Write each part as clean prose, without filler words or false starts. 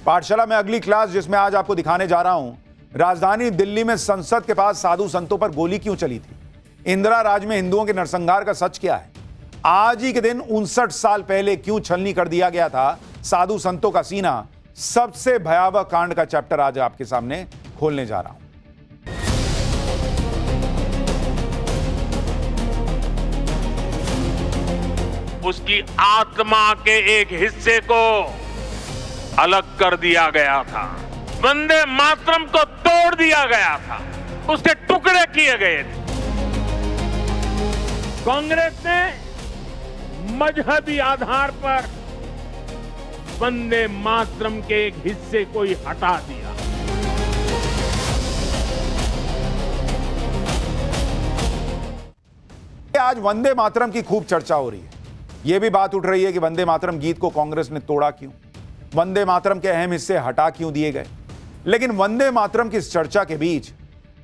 पाठशाला में अगली क्लास जिसमें आज आपको दिखाने जा रहा हूं, राजधानी दिल्ली में संसद के पास साधु संतों पर गोली क्यों चली थी, इंदिरा राज में हिंदुओं के नरसंहार का सच क्या है, आज ही के दिन 59 साल पहले क्यों छलनी कर दिया गया था साधु संतों का सीना, सबसे भयावह कांड का चैप्टर आज आपके सामने खोलने जा रहा हूं। उसकी आत्मा के एक हिस्से को अलग कर दिया गया था, वंदे मातरम को तोड़ दिया गया था, उसके टुकड़े किए गए थे। कांग्रेस ने मजहबी आधार पर वंदे मातरम के एक हिस्से को ही हटा दिया। आज वंदे मातरम की खूब चर्चा हो रही है। यह भी बात उठ रही है कि वंदे मातरम गीत को कांग्रेस ने तोड़ा क्यों, वंदे मातरम के अहम हिस्से हटा क्यों दिए गए। लेकिन वंदे मातरम की इस चर्चा के बीच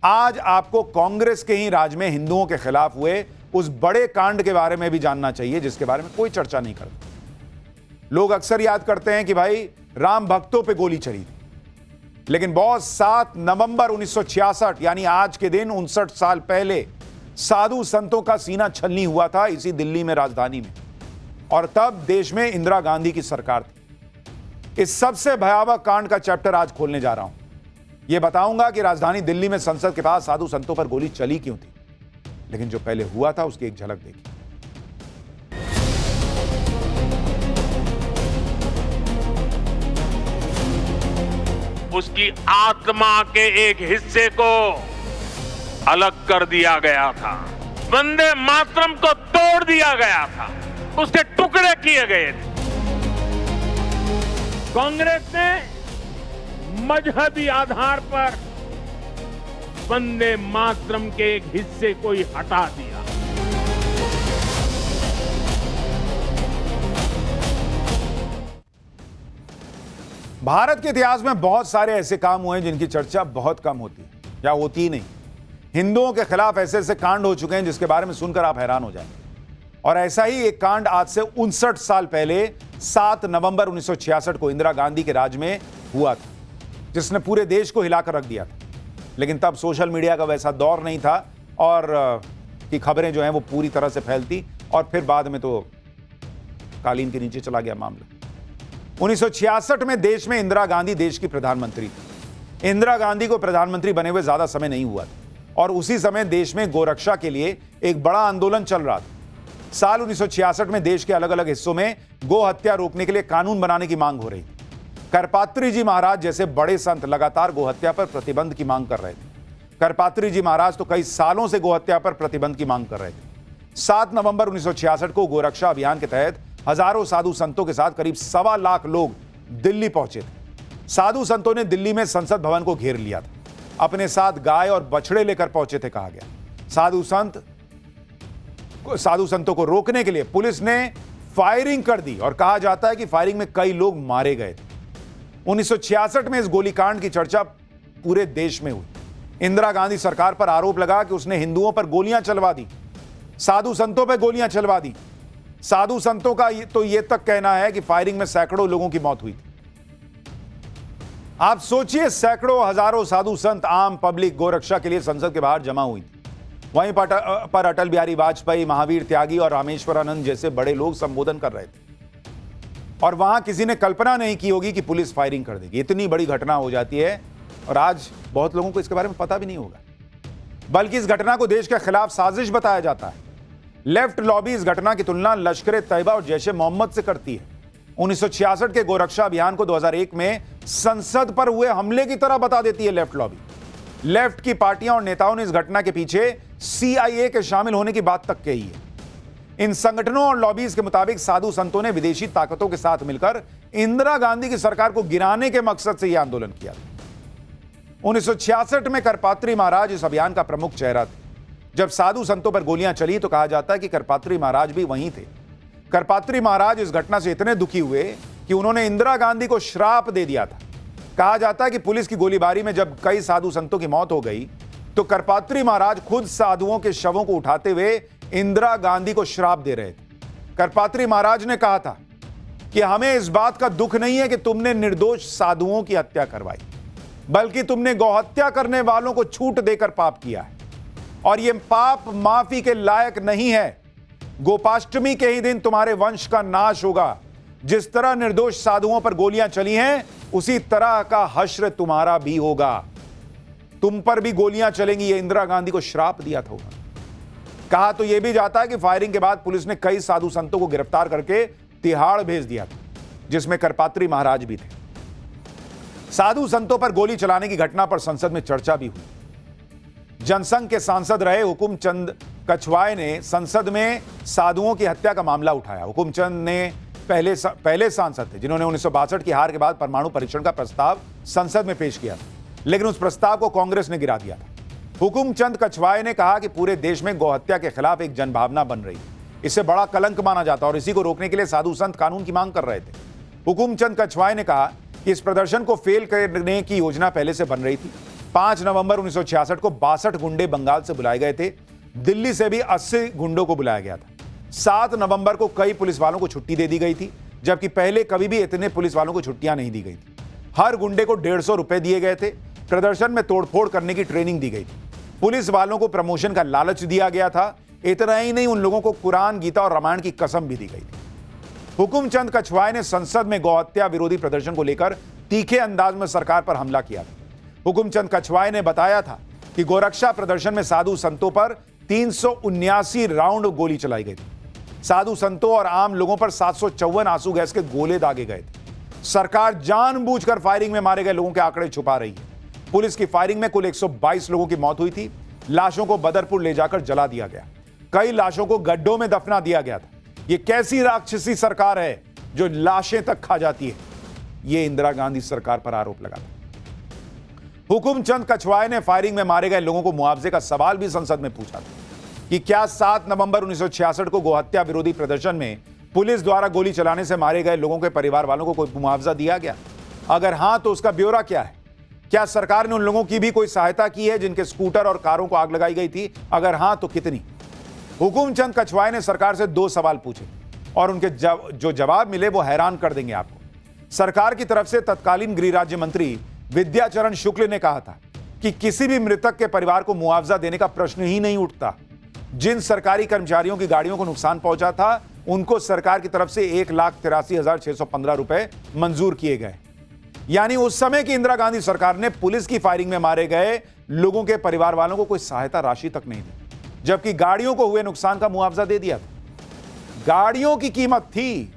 आज आपको कांग्रेस के ही राज में हिंदुओं के खिलाफ हुए उस बड़े कांड के बारे में भी जानना चाहिए जिसके बारे में कोई चर्चा नहीं करता। लोग अक्सर याद करते हैं कि भाई राम भक्तों पे गोली चली थी, लेकिन बॉस 7 नवंबर 1966 यानी आज के दिन 59 साल पहले साधु संतों का सीना छलनी हुआ था इसी दिल्ली में, राजधानी में, और तब देश में इंदिरा गांधी की सरकार थी। इस सबसे भयावह कांड का चैप्टर आज खोलने जा रहा हूं। यह बताऊंगा कि राजधानी दिल्ली में संसद के पास साधु संतों पर गोली चली क्यों थी, लेकिन जो पहले हुआ था उसकी एक झलक देखिए। उसकी आत्मा के एक हिस्से को अलग कर दिया गया था, वंदे मातरम को तोड़ दिया गया था, उसके टुकड़े किए गए थे। कांग्रेस ने मजहबी आधार पर वंदे मातरम के एक हिस्से को ही हटा दिया। भारत के इतिहास में बहुत सारे ऐसे काम हुए हैं जिनकी चर्चा बहुत कम होती है या होती ही नहीं। हिंदुओं के खिलाफ ऐसे ऐसे कांड हो चुके हैं जिसके बारे में सुनकर आप हैरान हो जाएंगे। और ऐसा ही एक कांड आज से 59 साल पहले 7 नवंबर 1966 को इंदिरा गांधी के राज में हुआ था, जिसने पूरे देश को हिलाकर रख दिया था। लेकिन तब सोशल मीडिया का वैसा दौर नहीं था और की खबरें जो हैं वो पूरी तरह से फैलती, और फिर बाद में तो कालीन के नीचे चला गया मामला। 1966 में देश में इंदिरा गांधी देश की प्रधानमंत्री थी। इंदिरा गांधी को प्रधानमंत्री बने हुए ज्यादा समय नहीं हुआ था और उसी समय देश में गोरक्षा के लिए एक बड़ा आंदोलन चल रहा था। साल 1966 में देश के अलग अलग हिस्सों में गो हत्या रोकने के लिए कानून बनाने की मांग हो रही थी। करपात्री जी महाराज जैसे बड़े संत लगातार गो हत्या पर प्रतिबंध की मांग कर रहे थे। करपात्री जी महाराज तो कई सालों से गो हत्या पर प्रतिबंध की मांग कर रहे थे। 7 नवंबर 1966 को गोरक्षा अभियान के तहत हजारों साधु संतों के साथ करीब 1.25 लाख लोग दिल्ली पहुंचे थे। साधु संतों ने दिल्ली में संसद भवन को घेर लिया था। अपने साथ गाय और बछड़े लेकर पहुंचे थे कहा गया। साधु संतों को रोकने के लिए पुलिस ने फायरिंग कर दी और कहा जाता है कि फायरिंग में कई लोग मारे गए थे। 1966 में इस गोलीकांड की चर्चा पूरे देश में हुई। इंदिरा गांधी सरकार पर आरोप लगा कि उसने हिंदुओं पर गोलियां चलवा दी, साधु संतों पर गोलियां चलवा दी। साधु संतों का तो यह तक कहना है कि फायरिंग में सैकड़ों लोगों की मौत हुई थी। आप सोचिए, सैकड़ों हजारों साधु संत आम पब्लिक गोरक्षा के लिए संसद के बाहर जमा हुई थी। वहीं पर अटल बिहारी वाजपेयी, महावीर त्यागी और रामेश्वरानंद जैसे बड़े लोग संबोधन कर रहे थे, और वहां किसी ने कल्पना नहीं की होगी कि पुलिस फायरिंग कर देगी। इतनी बड़ी घटना हो जाती है और आज बहुत लोगों को इसके बारे में पता भी नहीं होगा, बल्कि इस घटना को देश के खिलाफ साजिश बताया जाता है। लेफ्ट लॉबी इस घटना की तुलना लश्कर तैयबा और जैश ए मोहम्मद से करती है। 1966 के गोरक्षा अभियान को 2001 में संसद पर हुए हमले की तरह बता देती है लेफ्ट लॉबी। लेफ्ट की पार्टियां और नेताओं ने इस घटना के पीछे CIA के शामिल होने की बात तक कही है। इन संगठनों और लॉबीज के मुताबिक साधु संतों ने विदेशी ताकतों के साथ मिलकर इंदिरा गांधी की सरकार को गिराने के मकसद से यह आंदोलन किया। 1966 में करपात्री महाराज इस अभियान का प्रमुख चेहरा थे। जब साधु संतों पर गोलियां चली तो कहा जाता है कि करपात्री महाराज भी वहीं थे। करपात्री महाराज इस घटना से इतने दुखी हुए कि उन्होंने इंदिरा गांधी को श्राप दे दिया था। कहा जाता है कि पुलिस की गोलीबारी में जब कई साधु संतों की मौत हो गई तो करपात्री महाराज खुद साधुओं के शवों को उठाते हुए इंदिरा गांधी को श्राप दे रहे थे। करपात्री महाराज ने कहा था कि हमें इस बात का दुख नहीं है कि तुमने निर्दोष साधुओं की हत्या करवाई, बल्कि तुमने गौहत्या करने वालों को छूट देकर पाप किया है और यह पाप माफी के लायक नहीं है। गोपाष्टमी के ही दिन तुम्हारे वंश का नाश होगा। जिस तरह निर्दोष साधुओं पर गोलियां चली हैं, उसी तरह का हश्र तुम्हारा भी होगा। तुम पर भी गोलियां चलेंगी। यह इंदिरा गांधी को श्राप दिया था। कहा तो यह भी जाता है कि फायरिंग के बाद पुलिस ने कई साधु संतों को गिरफ्तार करके तिहाड़ भेज दिया था, जिसमें करपात्री महाराज भी थे। साधु संतों पर गोली चलाने की घटना पर संसद में चर्चा भी हुई। जनसंघ के सांसद रहे हुकुमचंद कछवाए ने संसद में साधुओं की हत्या का मामला उठाया। हुकुमचंद ने पहले सांसद थे जिन्होंने 1962 की हार के बाद परमाणु परीक्षण का प्रस्ताव संसद में पेश किया था, लेकिन उस प्रस्ताव को कांग्रेस ने गिरा दिया था। हुकुमचंद कछवाए ने कहा कि पूरे देश में गौहत्या के खिलाफ एक जनभावना बन रही है, इसे बड़ा कलंक माना जाता और इसी को रोकने के लिए साधु संत कानून की मांग कर रहे थे। हुकुमचंद कछवाए ने कहा कि इस प्रदर्शन को फेल करने की योजना पहले से बन रही थी। 5 नवंबर 1966 को 62 गुंडे बंगाल से बुलाए गए थे। दिल्ली से भी 80 गुंडों को बुलाया गया था। 7 नवंबर को कई पुलिस वालों को छुट्टी दे दी गई थी, जबकि पहले कभी भी इतने पुलिस वालों को छुट्टियां नहीं दी गई थी। हर गुंडे को 150 रुपए दिए गए थे। प्रदर्शन में तोड़फोड़ करने की ट्रेनिंग दी गई थी। पुलिस वालों को प्रमोशन का लालच दिया गया था। इतना ही नहीं, उन लोगों को कुरान, गीता और रामायण की कसम भी दी गई थी। हुकुमचंद कछवाए ने संसद में गौहत्या विरोधी प्रदर्शन को लेकर तीखे अंदाज में सरकार पर हमला किया था। हुकुमचंद कछवाए ने बताया था कि गोरक्षा प्रदर्शन में साधु संतों पर 379 राउंड गोली चलाई गई थी। साधु संतों और आम लोगों पर 754 आंसू गैस के गोले दागे गए थे। सरकार जानबूझकर फायरिंग में मारे गए लोगों के आंकड़े छुपा रही है। पुलिस की फायरिंग में कुल 122 लोगों की मौत हुई थी। लाशों को बदरपुर ले जाकर जला दिया गया। कई लाशों को गड्ढों में दफना दिया गया था। यह कैसी राक्षसी सरकार है जो लाशें तक खा जाती है? यह इंदिरा गांधी सरकार पर आरोप लगा था। हुकुमचंद कछवाए ने फायरिंग में मारे गए लोगों को मुआवजे का सवाल भी संसद में पूछा था कि क्या 7 नवंबर 1966 को गौहत्या विरोधी प्रदर्शन में पुलिस द्वारा गोली चलाने से मारे गए लोगों के परिवार वालों को कोई मुआवजा दिया गया? अगर हां, तो उसका ब्यौरा क्या है? क्या सरकार ने उन लोगों की भी कोई सहायता की है जिनके स्कूटर और कारों को आग लगाई गई थी? अगर हां, तो कितनी? हुकुमचंद कछवाए ने सरकार से 2 सवाल पूछे और उनके जो जवाब मिले वो हैरान कर देंगे आपको। सरकार की तरफ से तत्कालीन गृह राज्य मंत्री विद्याचरण शुक्ल ने कहा था कि किसी भी मृतक के परिवार को मुआवजा देने का प्रश्न ही नहीं उठता। जिन सरकारी कर्मचारियों की गाड़ियों को नुकसान पहुंचा था, उनको सरकार की तरफ से 1,83,615 रुपए मंजूर किए गए। यानी उस समय की इंदिरा गांधी सरकार ने पुलिस की फायरिंग में मारे गए लोगों के परिवार वालों को कोई सहायता राशि तक नहीं दी, जबकि गाड़ियों को हुए नुकसान का मुआवजा दे दिया था। गाड़ियों की कीमत थी,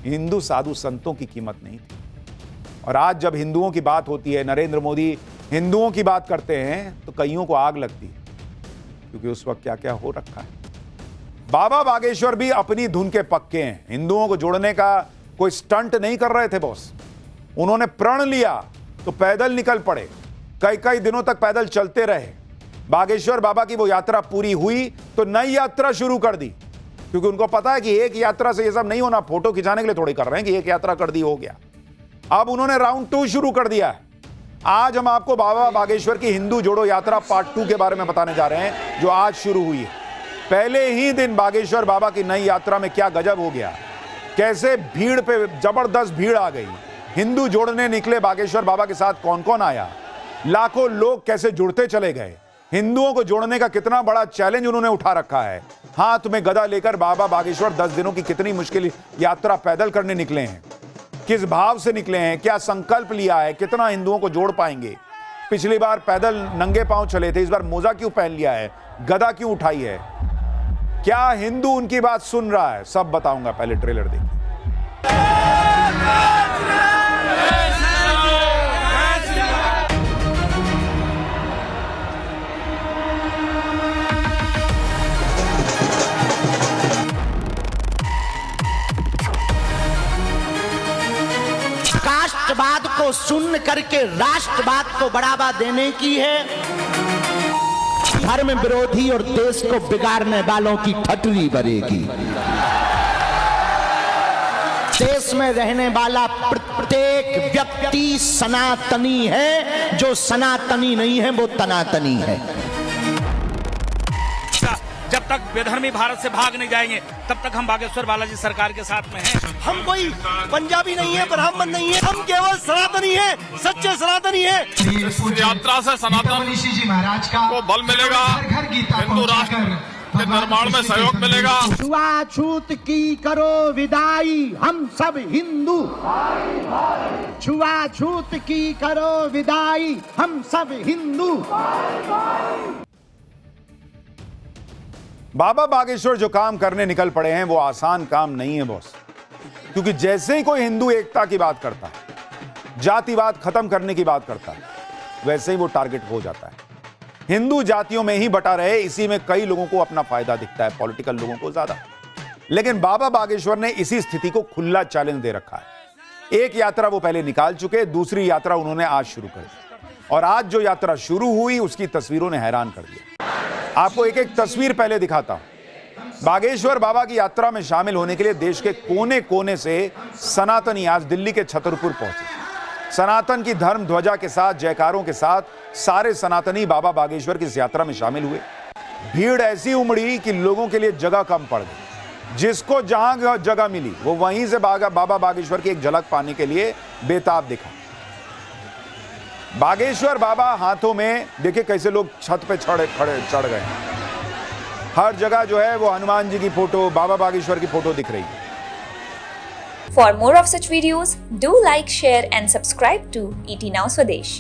हिंदू साधु संतों की कीमत नहीं थी। और आज जब हिंदुओं की बात होती है, नरेंद्र मोदी हिंदुओं की बात करते हैं, तो कईयों को आग लगती है, क्योंकि उस वक्त क्या क्या हो रखा है। बाबा बागेश्वर भी अपनी धुन के पक्के हैं। हिंदुओं को जोड़ने का कोई स्टंट नहीं कर रहे थे बॉस। उन्होंने प्रण लिया तो पैदल निकल पड़े, कई दिनों तक पैदल चलते रहे। बागेश्वर बाबा की वो यात्रा पूरी हुई तो नई यात्रा शुरू कर दी, क्योंकि उनको पता है कि एक यात्रा से ये सब नहीं होना। फोटो खिंचाने के लिए थोड़ी कर रहे हैं कि एक यात्रा कर दी हो गया। अब उन्होंने राउंड 2 शुरू कर दिया है। आज हम आपको बाबा बागेश्वर की हिंदू जोड़ो यात्रा पार्ट 2 के बारे में बताने जा रहे हैं, जो आज शुरू हुई है। पहले ही दिन बागेश्वर बाबा की नई यात्रा में क्या गजब हो गया, कैसे भीड़ पे जबरदस्त भीड़ आ गई। हिंदू जोड़ने निकले बागेश्वर बाबा के साथ कौन कौन आया, लाखों लोग कैसे जुड़ते चले गए। हिंदुओं को जोड़ने का कितना बड़ा चैलेंज उन्होंने उठा रखा है। हाथ में गदा लेकर बाबा बागेश्वर 10 दिनों की कितनी मुश्किल यात्रा पैदल करने निकले हैं, किस भाव से निकले हैं, क्या संकल्प लिया है, कितना हिंदुओं को जोड़ पाएंगे। पिछली बार पैदल नंगे पांव चले थे, इस बार मोजा क्यों पहन लिया है, गदा क्यों उठाई है, क्या हिंदू उनकी बात सुन रहा है, सब बताऊंगा। पहले ट्रेलर देखिए। राष्ट्रवाद को सुन करके राष्ट्रवाद को बढ़ावा देने की है। धर्म विरोधी और देश को बिगाड़ने वालों की ठटरी भरेगी। देश में रहने वाला प्रत्येक व्यक्ति सनातनी है, जो सनातनी नहीं है वो तनातनी है। जब तक बेधर्मी भारत से भाग नहीं जाएंगे तब तक हम बागेश्वर बालाजी सरकार के साथ में हैं। हम कोई पंजाबी नहीं है, ब्राह्मण नहीं है, हम केवल सनातनी हैं, सच्चे सनातनी हैं। इस यात्रा से सनातन जी महाराज का को बल मिलेगा, हिंदू राष्ट्र के निर्माण में सहयोग मिलेगा। छुआछूत की करो विदाई, हम सब हिंदू। छुआछूत की करो विदाई, हम सब हिंदू। बाबा बागेश्वर जो काम करने निकल पड़े हैं वो आसान काम नहीं है बॉस, क्योंकि जैसे ही कोई हिंदू एकता की बात करता है, जातिवाद खत्म करने की बात करता है, वैसे ही वो टारगेट हो जाता है। हिंदू जातियों में ही बटा रहे, इसी में कई लोगों को अपना फायदा दिखता है, पॉलिटिकल लोगों को ज्यादा। लेकिन बाबा बागेश्वर ने इसी स्थिति को खुला चैलेंज दे रखा है। एक यात्रा वो पहले निकाल चुके, दूसरी यात्रा उन्होंने आज शुरू कर दी, और आज जो यात्रा शुरू हुई उसकी तस्वीरों ने हैरान कर दिया। आपको एक एक तस्वीर पहले दिखाता हूं। बागेश्वर बाबा की यात्रा में शामिल होने के लिए देश के कोने कोने से सनातनी आज दिल्ली के छतरपुर पहुंचे। सनातन की धर्म ध्वजा के साथ, जयकारों के साथ सारे सनातनी बाबा बागेश्वर की इस यात्रा में शामिल हुए। भीड़ ऐसी उमड़ी कि लोगों के लिए जगह कम पड़ गई। जिसको जहां जगह मिली वो वहीं से बाबा बागेश्वर की एक झलक पाने के लिए बेताब दिखा। बागेश्वर बाबा हाथों में देखिए कैसे लोग छत पे चढ़ गए हैं। हर जगह जो है वो हनुमान जी की फोटो, बाबा बागेश्वर की फोटो दिख रही है। For more of such videos, do like, share and subscribe to ET Now Swadesh.